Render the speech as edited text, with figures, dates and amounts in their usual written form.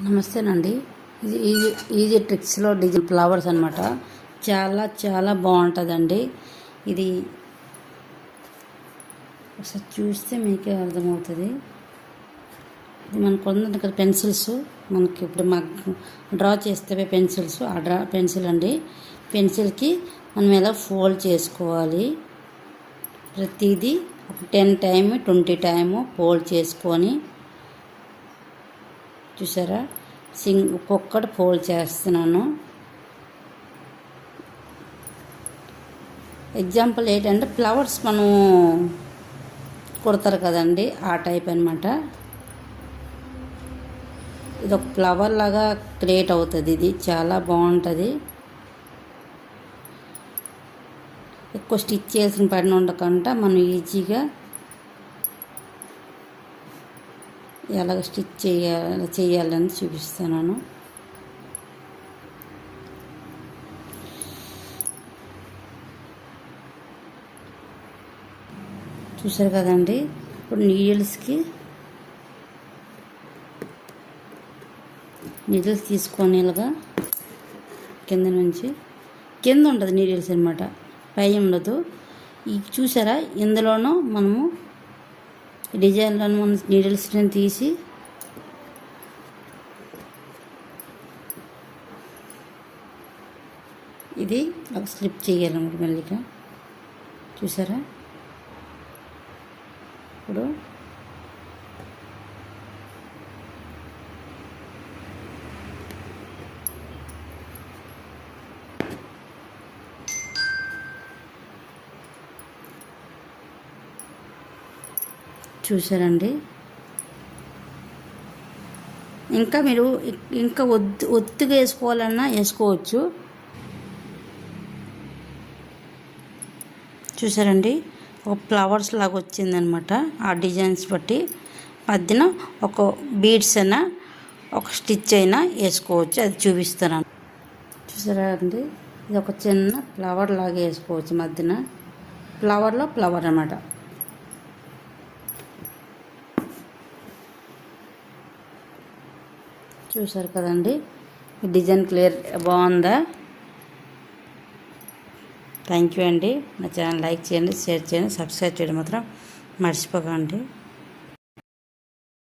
నమస్తేనండి. ఇది easy ట్రిక్స్లో digital flowers అనమాట. చాలా చాలా బాగుంటుందండి. ఇది ఒకసారి చూస్తే మీకే అర్థమవుతుంది. ఇది మనకు ఉంది కదా పెన్సిల్స్, మనకి ఇప్పుడు మాకు డ్రా చేస్తే పెన్సిల్స్, ఆ పెన్సిల్ అండి. పెన్సిల్కి మనం ఎలా ఫోల్డ్ చేసుకోవాలి, ప్రతిదీ ఒక 10 టైమ్ 20 టైము ఫోల్డ్ చేసుకొని, చూసారా, ఒక్కొక్కటి ఫోల్డ్ చేస్తున్నాను. ఎగ్జాంపుల్ ఏంటంటే ఫ్లవర్స్ మనం కుడతారు కదండి, ఆ టైప్ అనమాట. ఇది ఒక ఫ్లవర్ లాగా క్రియేట్ అవుతుంది. ఇది చాలా బాగుంటుంది. ఎక్కువ స్టిచ్ చేసిన పని ఉండకుండా మనం ఈజీగా ఎలాగ స్టిచ్ చేయాలని చూపిస్తున్నాను. చూసారు కదండి. ఇప్పుడు నీడిల్స్ తీసుకొని ఇలాగా కింద నుంచి, కింద ఉంటుంది నీడిల్స్ అనమాట, పై ఉండదు. ఈ చూసారా, ఇందులోనూ మనము డిజైన్లో మనం నీడిల్స్ని తీసి ఇది ఒక స్లిప్ చేయాలన్నమాట మెల్లిగా. చూసారా, ఇప్పుడు చూసారండి. ఇంకా మీరు ఇంకా ఒత్తుగా వేసుకోవాలన్నా వేసుకోవచ్చు. చూసారండి, ఒక ఫ్లవర్స్ లాగా వచ్చిందనమాట. ఆ డిజైన్స్ బట్టి మధ్యన ఒక బీడ్స్ అయినా ఒక స్టిచ్ అయినా వేసుకోవచ్చు. అది చూపిస్తాను. చూసారా అండి, ఇది ఒక చిన్న ఫ్లవర్ లాగా వేసుకోవచ్చు. మధ్యన ఫ్లవర్లో ఫ్లవర్ అన్నమాట. చూసారు కదండి, డిజైన్ క్లియర్ బాగుందా? థ్యాంక్ యూ అండి. నా ఛానల్ లైక్ చేయండి, షేర్ చేయండి, సబ్స్క్రైబ్ చేయడం మాత్రం మర్చిపోకండి.